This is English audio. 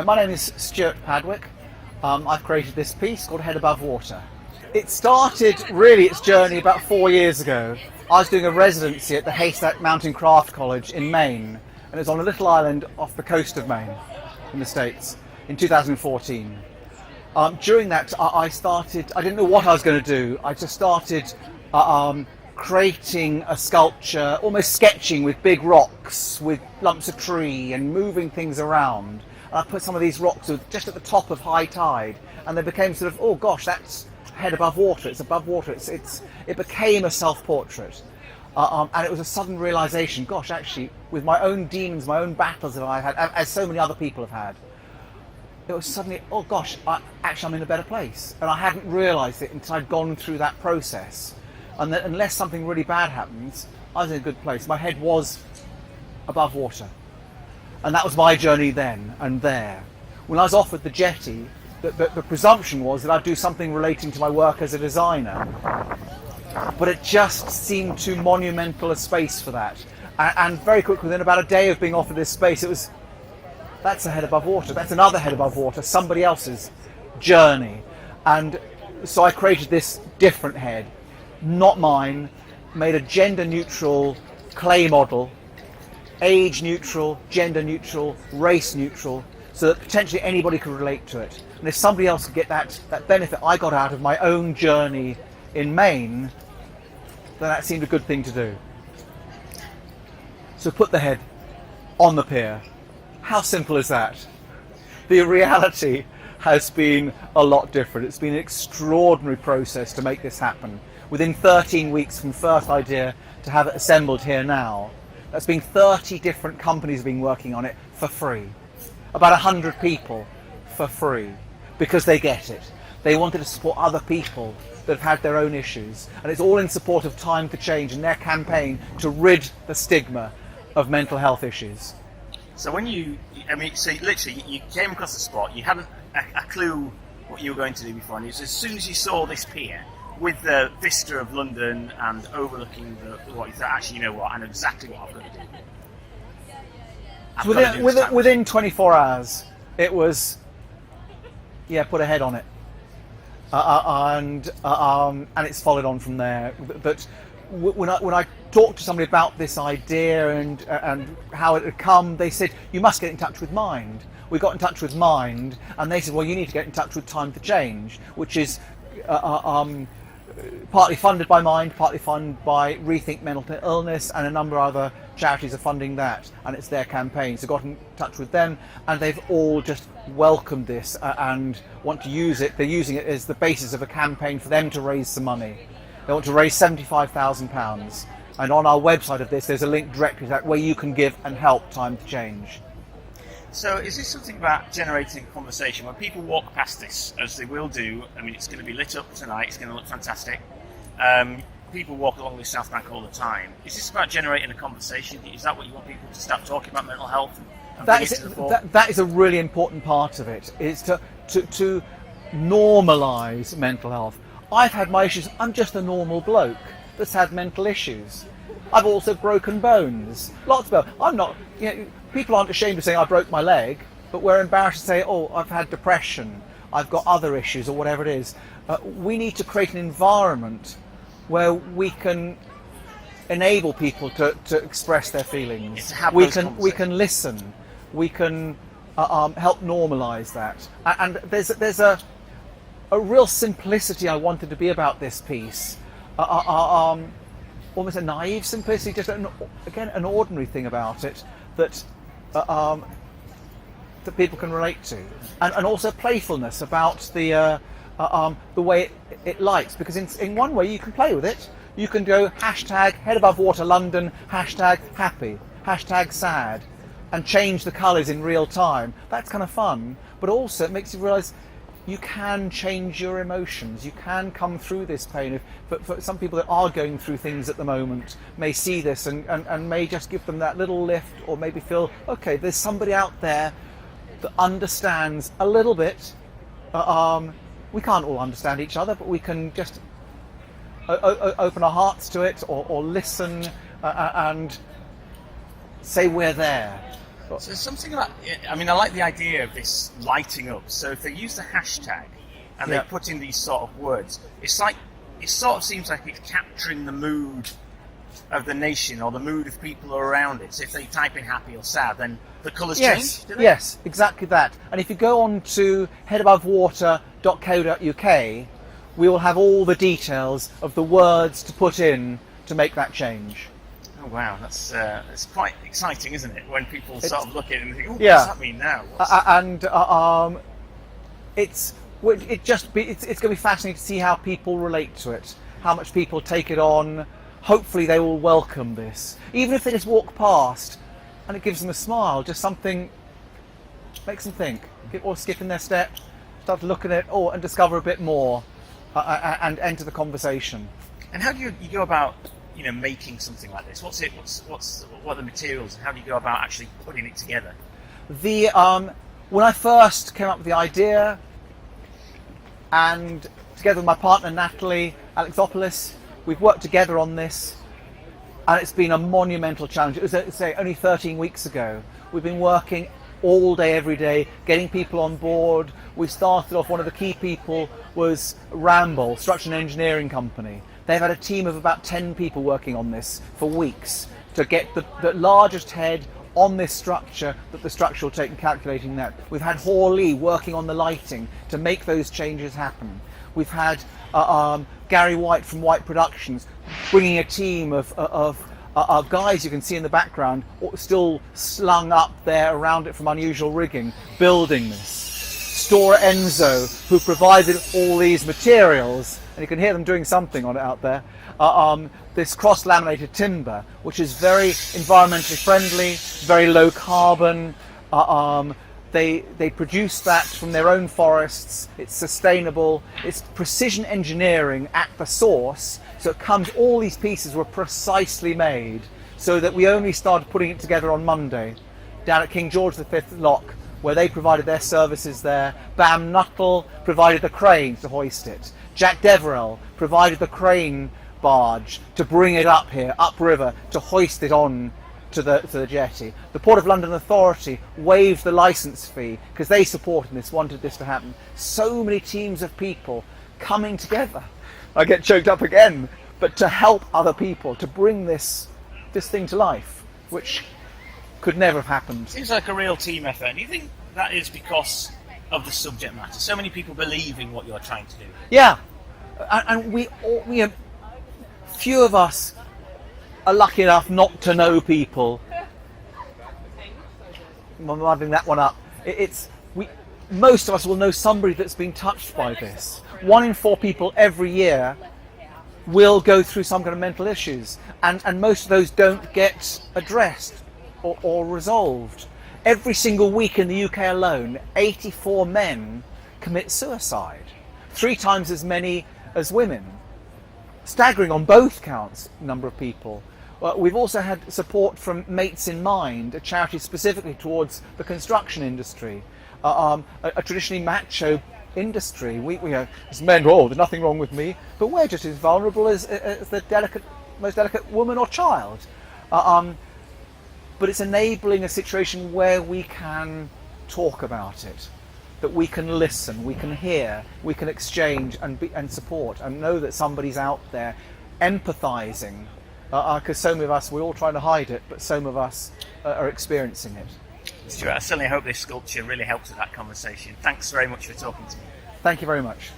My name is Steuart Padwick. I've created this piece called Head Above Water. It started really its journey about 4 years ago. I was doing a residency at the Haystack Mountain Craft College in Maine, and it was on a little island off the coast of Maine in the States in 2014. During that, I didn't know what I was going to do. I just started creating a sculpture, almost sketching with big rocks, with lumps of tree and moving things around. And I put some of these rocks just at the top of high tide, and they became sort of, oh gosh, that's head above water, it's above water. It became a self-portrait. And it was a sudden realization, gosh, actually, with my own demons, my own battles that I had, as so many other people have had, it was suddenly, oh gosh, I'm in a better place. And I hadn't realized it until I'd gone through that process. And that unless something really bad happens, I was in a good place. My head was above water. And that was my journey then and there. When I was offered the jetty, the presumption was that I'd do something relating to my work as a designer. But it just seemed too monumental a space for that. And very quickly, within about a day of being offered this space, that's a head above water. That's another head above water, somebody else's journey. And so I created this different head, not mine, made a gender neutral clay model, age neutral, gender neutral, race neutral, so that potentially anybody could relate to it. And if somebody else could get that benefit I got out of my own journey in Maine, then that seemed a good thing to do. So put the head on the pier. How simple is that? The reality has been a lot different. It's been an extraordinary process to make this happen. Within 13 weeks from first idea to have it assembled here now, that's been 30 different companies have been working on it for free. About 100 people for free, because they get it. They wanted to support other people that have had their own issues. And it's all in support of Time to Change and their campaign to rid the stigma of mental health issues. So when so literally you came across the spot, you hadn't a clue what you were going to do before, and it was as soon as you saw this pier with the vista of London and overlooking what you thought, actually, you know what, I know exactly what I've got to do. Within 24 hours, it was, put a head on it. And it's followed on from there. But when I talked to somebody about this idea and how it had come, they said, you must get in touch with Mind. We got in touch with Mind, and they said, well, you need to get in touch with Time to Change, which is partly funded by Mind, partly funded by Rethink Mental Illness, and a number of other charities are funding that, and it's their campaign. So got in touch with them, and they've all just welcomed this and want to use it. They're using it as the basis of a campaign for them to raise some money. They want to raise £75,000, and on our website of this, there's a link directly to that where you can give and help Time to Change. So is this something about generating a conversation? When people walk past this, as they will do, I mean, it's going to be lit up tonight, it's going to look fantastic. People walk along the South Bank all the time. Is this about generating a conversation? Is that what you want people to start talking about mental health? That is a really important part of it, is to normalise mental health. I've had my issues. I'm just a normal bloke that's had mental issues. I've also broken bones. Lots of bones. I'm not, people aren't ashamed to say I broke my leg, but we're embarrassed to say, oh, I've had depression, I've got other issues, or whatever it is. We need to create an environment where we can enable people to express their feelings. We can listen. We can help normalise that. And there's a real simplicity I wanted to be about this piece. Almost a naive simplicity, just an ordinary thing about it that people can relate to, and also playfulness about the way it likes, because in one way you can play with it. You can go hashtag head above water London, hashtag happy, hashtag sad, and change the colours in real time. That's kind of fun, but also it makes you realise you can change your emotions. You can come through this pain. But for some people that are going through things at the moment may see this and may just give them that little lift, or maybe feel, okay, there's somebody out there that understands a little bit. We can't all understand each other, but we can just open our hearts to it, or listen and say we're there. So something like, I mean, I like the idea of this lighting up. So if they use the hashtag and they put in these sort of words, it's like, it sort of seems like it's capturing the mood of the nation or the mood of people around it. So if they type in happy or sad, then the colours change, do they? Yes, exactly that. And if you go on to headabovewater.co.uk, we will have all the details of the words to put in to make that change. Oh wow, that's quite exciting, isn't it? When people sort of look at it and think, "Oh, what does that mean now?" It's going to be fascinating to see how people relate to it, how much people take it on. Hopefully, they will welcome this, even if they just walk past, and it gives them a smile. Just something makes them think, or skip in their step, start to look at it, and discover a bit more, and enter the conversation. And how do you go about, making something like this? What are the materials, and how do you go about actually putting it together? When I first came up with the idea, and together with my partner Natalie Alexopoulos, we've worked together on this, and it's been a monumental challenge. It was, only 13 weeks ago. We've been working all day, every day, getting people on board. We started off, one of the key people was Ramble, Structural and Engineering Company. They've had a team of about 10 people working on this for weeks to get the largest head on this structure that the structure will take, and calculating that. We've had Hawley working on the lighting to make those changes happen. We've had Gary White from White Productions bringing a team of guys you can see in the background still slung up there around it from unusual rigging, building this. Steuart Enzo, who provided all these materials, and you can hear them doing something on it out there, this cross-laminated timber, which is very environmentally friendly, very low carbon. They produce that from their own forests. It's sustainable. It's precision engineering at the source. So all these pieces were precisely made, so that we only started putting it together on Monday, down at King George V Lock, where they provided their services there. Bam Nuttall provided the crane to hoist it. Jack Deverell provided the crane barge to bring it up here, upriver, to hoist it on to the jetty. The Port of London Authority waived the licence fee because they supported this, wanted this to happen. So many teams of people coming together. I get choked up again, but to help other people, to bring this thing to life, which could never have happened. Seems like a real team effort. Do you think that is because of the subject matter? So many people believe in what you're trying to do. Yeah, and we few of us are lucky enough not to know people. I'm muddling that one up. Most of us will know somebody that's been touched by this. 1 in 4 people every year will go through some kind of mental issues, and most of those don't get addressed or resolved. Every single week in the UK alone, 84 men commit suicide, 3 times as many as women. Staggering on both counts, number of people. We've also had support from Mates in Mind, a charity specifically towards the construction industry, a traditionally macho industry. We as men, there's nothing wrong with me, but we're just as vulnerable as the most delicate woman or child. But it's enabling a situation where we can talk about it, that we can listen, we can hear, we can exchange and support, and know that somebody's out there empathising. Because so many of us, we're all trying to hide it, but so many of us are experiencing it. Steuart, I certainly hope this sculpture really helps with that conversation. Thanks very much for talking to me. Thank you very much.